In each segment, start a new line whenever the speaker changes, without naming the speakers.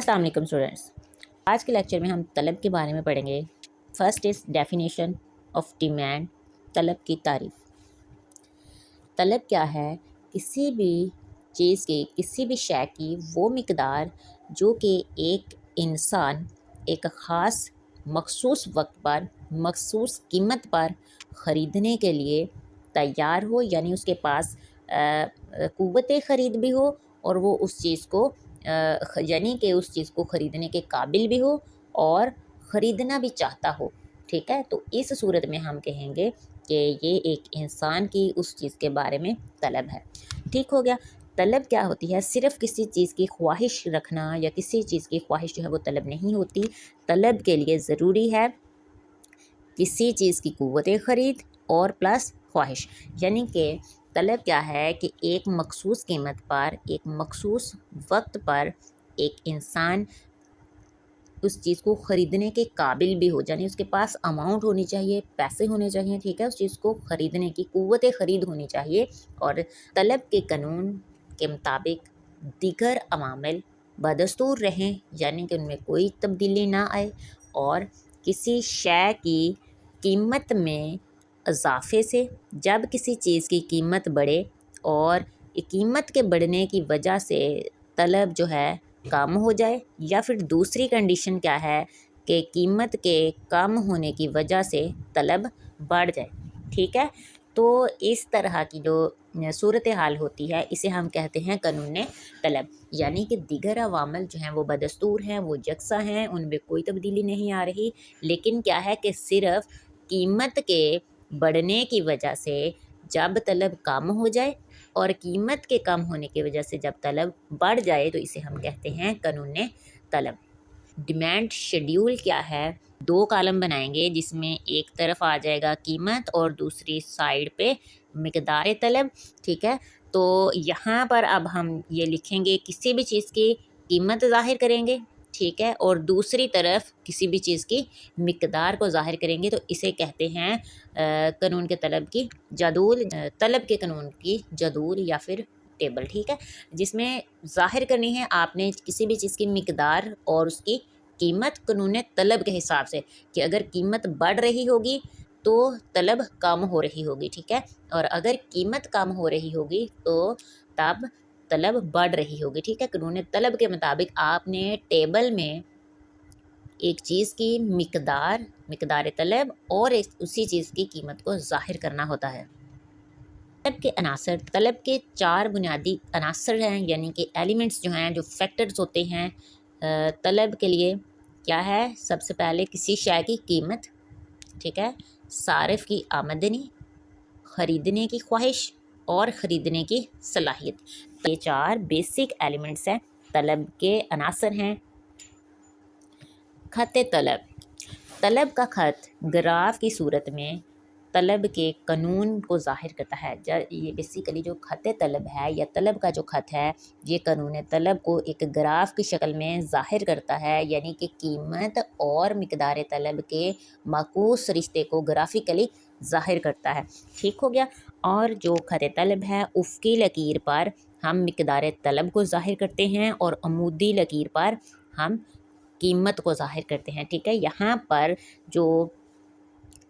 अस्सलाम वालेकुम स्टूडेंट्स। आज के लेक्चर में हम तलब के बारे में पढ़ेंगे। First is definition of demand. तलब की तारीफ़। तलब क्या है? किसी भी चीज़ की, किसी भी शय की वो मिकदार जो कि एक इंसान एक ख़ास मखसूस वक्त पर मखसूस कीमत पर ख़रीदने के लिए तैयार हो, यानी उसके पास क़ुव्वत ख़रीद भी हो और वो उस चीज़ को यानी कि उस चीज़ को ख़रीदने के काबिल भी हो और ख़रीदना भी चाहता हो। ठीक है, तो इस सूरत में हम कहेंगे कि ये एक इंसान की उस चीज़ के बारे में तलब है। ठीक हो गया। तलब क्या होती है? सिर्फ़ किसी चीज़ की ख्वाहिश रखना या किसी चीज़ की ख्वाहिश जो है वो तलब नहीं होती। तलब के लिए ज़रूरी है किसी चीज़ की क़ुव्वत ख़रीद और प्लस ख्वाहिश, यानी कि तलब क्या है कि एक मखसूस कीमत पर एक मखसूस वक्त पर एक इंसान उस चीज़ को ख़रीदने के काबिल भी हो, यानी उसके पास अमाउंट होनी चाहिए, पैसे होने चाहिए। ठीक है, उस चीज़ को ख़रीदने की क़ुव्वत ख़रीद होनी चाहिए। और तलब के कानून के मुताबिक दीगर अवामिल बदस्तूर रहें, यानी कि उनमें कोई तब्दीली ना आए और किसी शय की कीमत में इजाफ़े से जब किसी चीज़ की कीमत बढ़े और कीमत के बढ़ने की वजह से तलब जो है कम हो जाए, या फिर दूसरी कंडीशन क्या है कि कीमत के कम होने की वजह से तलब बढ़ जाए। ठीक है, तो इस तरह की जो सूरत हाल होती है इसे हम कहते हैं कानून तलब, यानी कि दीगर अवामल जो हैं वो बदस्तूर हैं, वो यकसा हैं, उनमें कोई तब्दीली नहीं आ रही। लेकिन क्या है कि सिर्फ़ कीमत के बढ़ने की वजह से जब तलब कम हो जाए और कीमत के कम होने की वजह से जब तलब बढ़ जाए तो इसे हम कहते हैं कानून तलब। डिमांड शेड्यूल क्या है? दो कॉलम बनाएंगे जिसमें एक तरफ आ जाएगा कीमत और दूसरी साइड पे मिकदार तलब। ठीक है, तो यहाँ पर अब हम ये लिखेंगे किसी भी चीज़ की कीमत ज़ाहिर करेंगे। ठीक है, और दूसरी तरफ किसी भी चीज़ की मिकदार को ज़ाहिर करेंगे, तो इसे कहते हैं कानून के तलब की जदूल, तलब के कानून की जदूल या फिर टेबल। ठीक है, जिसमें ज़ाहिर करनी है आपने किसी भी चीज़ की मिकदार और उसकी कीमत कानून तलब के हिसाब से, कि अगर कीमत बढ़ रही होगी तो तलब कम हो रही होगी। ठीक है, और अगर कीमत कम हो रही होगी तो तब तलब बढ़ रही होगी। ठीक है, कानून तलब के मुताबिक आपने टेबल में एक चीज़ की मिकदार तलब और उसी चीज़ की कीमत को ज़ाहिर करना होता है। तलब के अनासर, तलब के चार बुनियादी अनासर हैं, यानी कि एलिमेंट्स जो हैं, जो फैक्टर्स होते हैं तलब के लिए। क्या है? सबसे पहले किसी शय की कीमत। ठीक है, सारिफ की आमदनी, ख़रीदने की ख्वाहिश और ख़रीदने की सलाहियत। ये चार बेसिक एलिमेंट्स हैं, तलब के अनासर हैं। खत तलब। तलब का ख़त ग्राफ की सूरत में तलब के कानून को ज़ाहिर करता है। ये बेसिकली जो ख़त तलब है या तलब का जो ख़त है, ये कानून तलब को एक ग्राफ की शक्ल में ज़ाहिर करता है, यानी कि कीमत और मिकदार तलब के माकूस रिश्ते को ग्राफिकली ज़ाहिर करता है। ठीक हो गया। और जो ख़त तलब है उफ़क़ी लकीर पर हम मिकदार तलब को ज़ाहिर करते हैं और अमूदी लकीर पर हम कीमत को ज़ाहिर करते हैं। ठीक है, यहाँ पर जो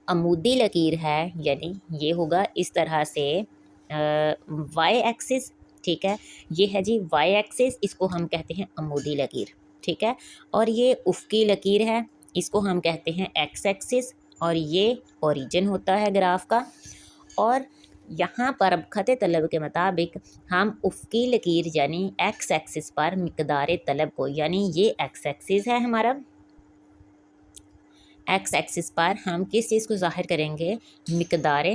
अमूदी लकीर है, यानी ये होगा इस तरह से वाई एक्सिस। ठीक है, ये है जी वाई एक्सिस, इसको हम कहते हैं अमूदी लकीर। ठीक है, और ये उफ़क़ी लकीर है, इसको हम कहते हैं एक्स एक्सिस, और ये ओरिजिन होता है ग्राफ का। और यहाँ पर अब ख़त तलब के मुताबिक हम उफ़क़ी लकीर यानी एक्स एक्सिस पर मिकदार तलब को, यानी ये एक्स एक्सिस है हमारा, एक्स एक्सिस पर हम किस चीज़ को ज़ाहिर करेंगे? मिकदार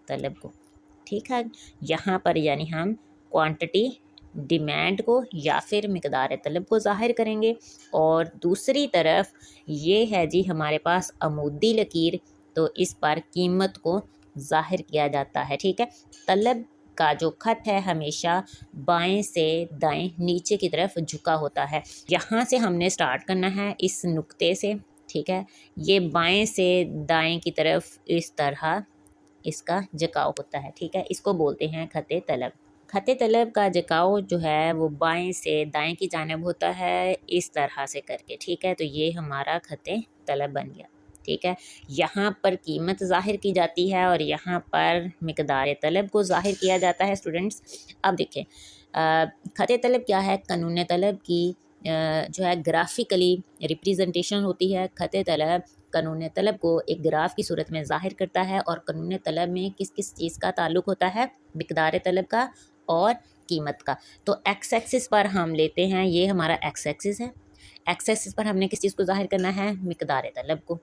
तलब को। ठीक है, यहाँ पर यानी हम क्वांटिटी डिमांड को या फिर मिकदार तलब को ज़ाहिर करेंगे। और दूसरी तरफ ये है जी हमारे पास अमूदी लकीर, तो इस पर कीमत को ज़ाहिर किया जाता है। ठीक है, तलब का जो ख़त है हमेशा बाएं से दाएं नीचे की तरफ झुका होता है। यहाँ से हमने स्टार्ट करना है इस नुक्ते से। ठीक है, ये बाएं से दाएं की तरफ इस तरह इसका झुकाव होता है। ठीक है, इसको बोलते हैं ख़त तलब। खत तलब का झुकाव जो है वो बाएं से दाएं की जानिब होता है, इस तरह से करके, ठीक है। तो ये हमारा खत तलब बन गया, ठीक है। यहाँ पर कीमत ज़ाहिर की जाती है और यहाँ पर मिकदार तलब को ज़ाहिर किया जाता है स्टूडेंट्स। अब देखें खत तलब क्या है, कानून तलब की जो है ग्राफिकली रिप्रेजेंटेशन होती है। खत तलब कानून तलब को एक ग्राफ की सूरत में ज़ाहिर करता है और कानून तलब में किस किस चीज़ का ताल्लुक़ होता है, मिकदार तलब का और कीमत का। तो एक्स एक्सिस पर हम लेते हैं, ये हमारा एक्स एक्सिस है। एक्स एक्सिस पर हमने किस चीज़ को ज़ाहिर करना है, मिकदार तलब को।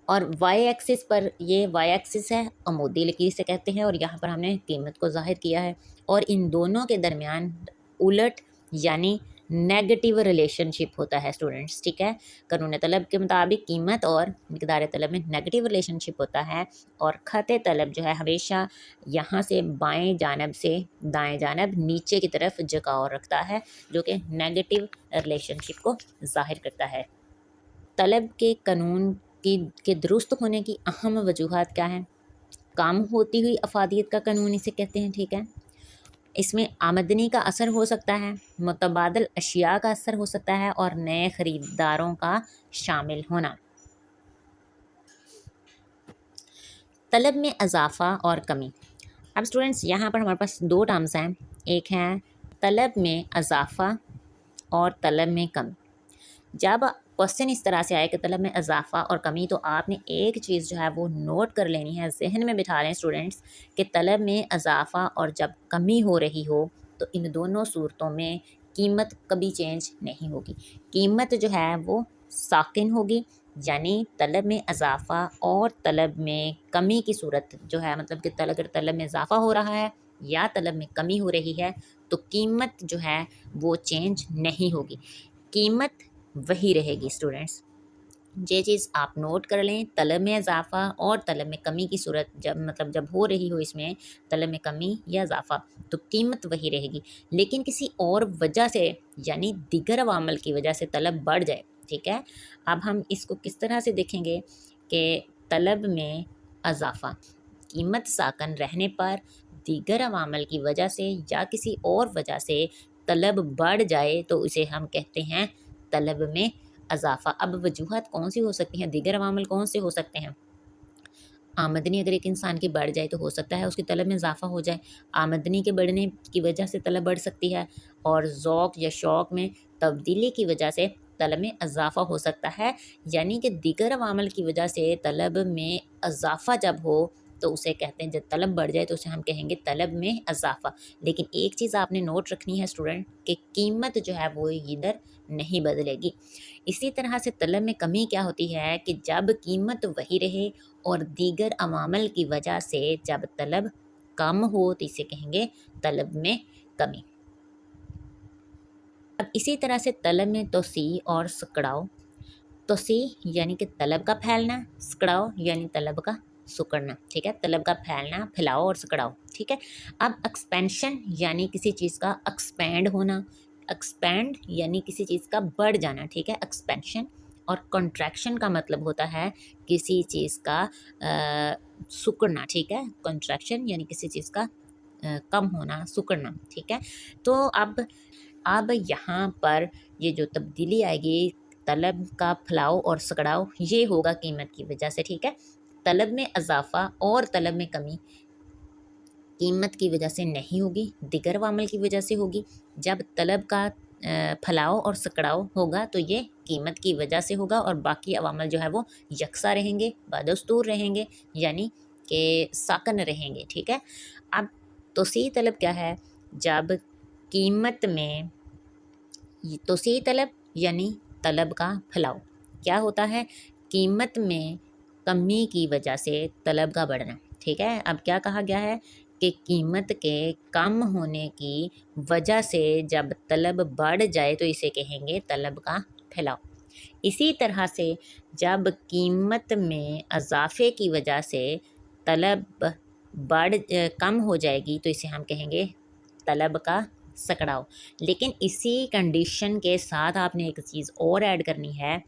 और वाई एक्सिस पर ये वाई एक्सिस है, अमूदी लकीर से कहते हैं, और यहाँ पर हमने कीमत को ज़ाहिर किया है। और इन दोनों के दरमियान उलट यानी नेगेटिव रिलेशनशिप होता है स्टूडेंट्स, ठीक है। कानून तलब के मुताबिक कीमत और मिकदार तलब में नेगेटिव रिलेशनशिप होता है, और खत तलब जो है हमेशा यहाँ से बाएं जानब से दाएं जानब नीचे की तरफ झुकाव रखता है, जो कि नेगेटिव रिलेशनशिप को ज़ाहिर करता है। तलब के कानून के दुरुस्त होने की अहम वजूहात क्या हैं? कम होती हुई अफादियत का कानून इसे कहते हैं, ठीक है। इसमें आमदनी का असर हो सकता है, मुतबादल अशिया का असर हो सकता है, और नए ख़रीदारों का शामिल होना। तलब में इजाफ़ा और कमी। अब स्टूडेंट्स यहाँ पर हमारे पास दो टर्म्स हैं, एक है तलब में इजाफ़ा और तलब में कमी। जब क्वेश्चन इस तरह से आए कि तलब में इजाफ़ा और कमी, तो आपने एक चीज़ जो है वो नोट कर लेनी है, जहन में बिठा लें स्टूडेंट्स कि तलब में इजाफ़ा और जब कमी हो रही हो तो इन दोनों सूरतों में कीमत कभी चेंज नहीं होगी। कीमत जो है वो साकिन होगी, यानी तलब में इजाफ़ा और तलब में कमी की सूरत जो है, मतलब कि अगर तलब में इजाफ़ा हो रहा है या तलब में कमी हो रही है तो कीमत जो है वो चेंज नहीं होगी, कीमत वही रहेगी स्टूडेंट्स। ये चीज़ आप नोट कर लें, तलब में इजाफ़ा और तलब में कमी की सूरत जब हो रही हो इसमें तलब में कमी या इजाफ़ा, तो कीमत वही रहेगी। लेकिन किसी और वजह से यानी दीगर अवामल की वजह से तलब बढ़ जाए, ठीक है। अब हम इसको किस तरह से देखेंगे कि तलब में इजाफ़ा कीमत साकन रहने पर दीगर अवामल की वजह से या किसी और वजह से तलब बढ़ जाए तो उसे हम कहते हैं तलब में इजाफ़ा। अब वजूहत कौन सी हो सकती हैं, दीगर अवामल कौन से हो सकते हैं? आमदनी अगर एक इंसान की बढ़ जाए तो हो सकता है उसकी तलब में इजाफ़ा हो जाए, आमदनी के बढ़ने की वजह से तलब बढ़ सकती है, और ज़ौक़ या शौक़ में तब्दीली की वजह से तलब में इजाफ़ा हो सकता है। यानी कि दीगर अवामल की वजह से तलब में इजाफ़ा जब हो तो उसे कहते हैं, जब तलब बढ़ जाए तो उसे हम कहेंगे तलब में इजाफ़ा। लेकिन एक चीज़ आपने नोट रखनी है स्टूडेंट कि कीमत जो है वो इधर नहीं बदलेगी। इसी तरह से तलब में कमी क्या होती है कि जब कीमत वही रहे और दीगर अवामल की वजह से जब तलब कम हो तो इसे कहेंगे तलब में कमी। अब इसी तरह से तलब में तोसी और सिकुड़ाव। तोसी यानी कि तलब का फैलना, सिकुड़ाव यानी तलब का सिकुड़ना, ठीक है। तलब का फैलना, फैलाव और सिकुड़ाव, ठीक है। अब एक्सपेंशन यानी किसी चीज़ का एक्सपेंड होना, एक्सपेंड यानी किसी चीज़ का बढ़ जाना, ठीक है, एक्सपेंशन। और कॉन्ट्रैक्शन का मतलब होता है किसी चीज़ का सिकुड़ना, ठीक है। कॉन्ट्रैक्शन यानी किसी चीज़ का कम होना, सिकुड़ना, ठीक है। तो अब यहाँ पर ये जो तब्दीली आएगी तलब का फैलाव और सिकुड़ाव, ये होगा कीमत की वजह से, ठीक है। तलब में इजाफ़ा और तलब में कमी कीमत की वजह से नहीं होगी, दीगर अवामल की वजह से होगी। जब तलब का फैलाव और सिकुड़ाव होगा तो ये कीमत की वजह से होगा, और बाकी अवामल जो है वो यकसा रहेंगे, बदस्तूर रहेंगे, यानी कि साकन रहेंगे, ठीक है। अब तोसी तलब क्या है, जब कीमत में तोसी तलब यानी तलब का फैलाव क्या होता है, कीमत में कमी की वजह से तलब का बढ़ना, ठीक है। अब क्या कहा गया है कि कीमत के कम होने की वजह से जब तलब बढ़ जाए तो इसे कहेंगे तलब का फैलाव। इसी तरह से जब कीमत में इजाफे की वजह से तलब कम हो जाएगी तो इसे हम कहेंगे तलब का सिकुड़ाव। लेकिन इसी कंडीशन के साथ आपने एक चीज़ और ऐड करनी है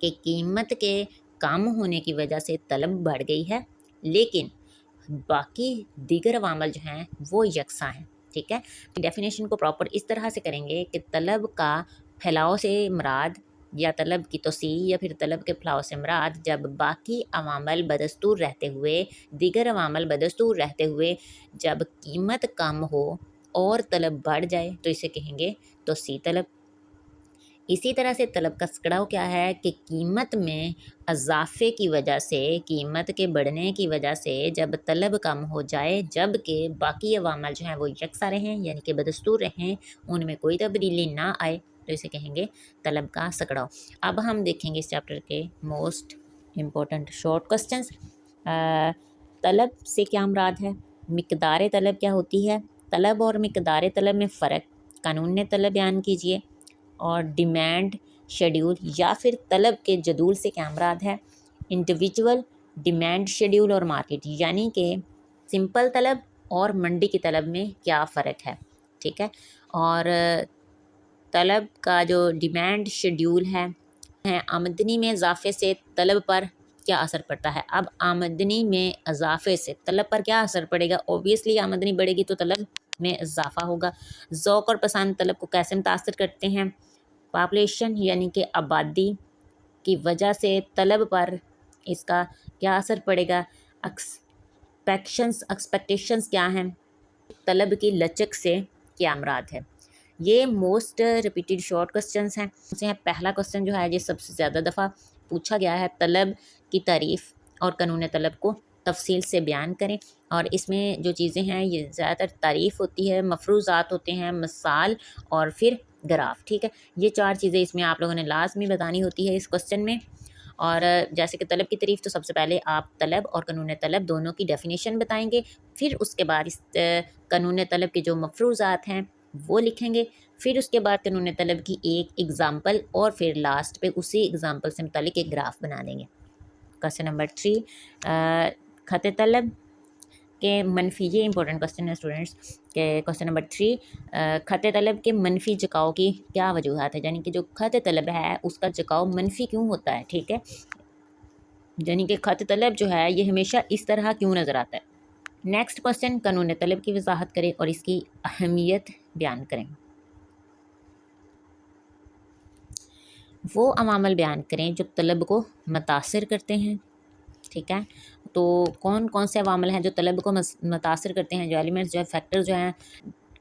कि कीमत के कम होने की वजह से तलब बढ़ गई है, लेकिन باقی دیگر عوامل جو ہیں وہ یکساں ہیں، ٹھیک ہے۔ ڈیفینیشن کو پراپر اس طرح سے کریں گے کہ طلب کا پھیلاؤ سے مراد یا طلب کی توسیع یا پھر طلب کے پھیلاؤ سے مراد جب باقی عوامل بدستور رہتے ہوئے، دیگر عوامل بدستور رہتے ہوئے جب قیمت کم ہو اور طلب بڑھ جائے تو اسے کہیں گے توسیع طلب۔ اسی طرح سے طلب کا سکڑاؤ کیا ہے کہ قیمت میں اضافے کی وجہ سے، قیمت کے بڑھنے کی وجہ سے جب طلب کم ہو جائے جب کہ باقی عوامل جو ہیں وہ یکساں رہیں یعنی کہ بدستور رہیں، ان میں کوئی تبدیلی نہ آئے تو اسے کہیں گے طلب کا سکڑاؤ۔ اب ہم دیکھیں گے اس چیپٹر کے موسٹ امپورٹنٹ شارٹ کوسچنس۔ طلب سے کیا مراد ہے؟ مقدار طلب کیا ہوتی ہے؟ طلب اور مقدار طلب میں فرق، قانون طلب بیان کیجیے، اور ڈیمانڈ شیڈیول یا پھر طلب کے جدول سے کیا مراد ہے؟ انڈیویجول ڈیمانڈ شیڈیول اور مارکیٹ، یعنی کہ سمپل طلب اور منڈی کی طلب میں کیا فرق ہے، ٹھیک ہے۔ اور طلب کا جو ڈیمانڈ شیڈیول ہے آمدنی میں اضافے سے طلب پر کیا اثر پڑتا ہے؟ اب آمدنی میں اضافے سے طلب پر کیا اثر پڑے گا؟ اوبیسلی آمدنی بڑھے گی تو طلب میں اضافہ ہوگا۔ ذوق اور پسند طلب کو کیسے متاثر کرتے ہیں؟ پاپولیشن یعنی کہ آبادی کی وجہ سے طلب پر اس کا کیا اثر پڑے گا؟ ایکسپیکٹیشنز کیا ہیں؟ طلب کی لچک سے کیا مراد ہے؟ یہ موسٹ ریپیٹیڈ شارٹ کوسچنس ہیں۔ پہلا کوسچن جو ہے یہ سب سے زیادہ دفعہ پوچھا گیا ہے، طلب کی تعریف اور قانون طلب کو تفصیل سے بیان کریں، اور اس میں جو چیزیں ہیں یہ زیادہ تر تعریف ہوتی ہے، مفروضات ہوتے ہیں، مثال اور پھر گراف، ٹھیک ہے۔ یہ 4 چیزیں اس میں آپ لوگوں نے لازمی بتانی ہوتی ہے اس کوسچن میں۔ اور جیسے کہ طلب کی تعریف تو سب سے پہلے آپ طلب اور قانون طلب دونوں کی ڈیفینیشن بتائیں گے، پھر اس کے بعد اس قانون طلب کے جو مفروضات ہیں وہ لکھیں گے، پھر اس کے بعد قانون طلب کی ایک ایگزامپل، اور پھر لاسٹ پہ اسی ایگزامپل سے متعلق ایک گراف بنا دیں گے۔ کوسچن نمبر 3، خط طلب کے منفی، یہ امپورٹنٹ کوسچن ہے اسٹوڈنٹس کہ کوسچن نمبر 3، خط طلب کے منفی جھکاؤ کی کیا وجوہات ہے؟ یعنی کہ جو خط طلب ہے اس کا جھکاؤ منفی کیوں ہوتا ہے، ٹھیک ہے۔ یعنی کہ خط طلب جو ہے یہ ہمیشہ اس طرح کیوں نظر آتا ہے۔ نیکسٹ کوسچن، قانون طلب کی وضاحت کریں اور اس کی اہمیت بیان کریں۔ وہ عوامل بیان کریں جو طلب کو متاثر کرتے ہیں، ٹھیک ہے۔ تو کون کون سے عوامل ہیں جو طلب کو متاثر کرتے ہیں، جو ایلیمنٹس جو ہے فیکٹر جو ہیں،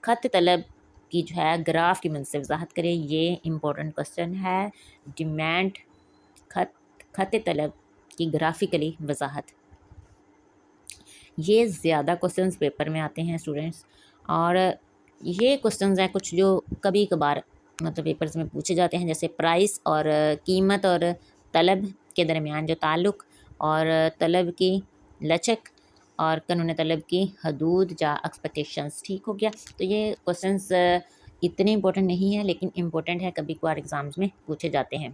خط طلب کی جو ہے گراف کی مدد سے وضاحت کریں۔ یہ امپورٹنٹ کوسچن ہے، ڈیمانڈ خط طلب کی گرافیکلی وضاحت۔ یہ زیادہ کوسچنز پیپر میں آتے ہیں اسٹوڈنٹس، اور یہ کوسچنز ہیں کچھ جو کبھی کبھار مطلب پیپرز میں پوچھے جاتے ہیں، جیسے پرائس اور قیمت اور طلب کے درمیان جو تعلق، اور طلب کی لچک اور قانون طلب کی حدود یا ایکسپیکٹیشنز، ٹھیک ہو گیا۔ تو یہ کوسچنز اتنے امپورٹنٹ نہیں ہیں لیکن امپورٹنٹ ہے، کبھی کبھار ایگزامز میں پوچھے جاتے ہیں۔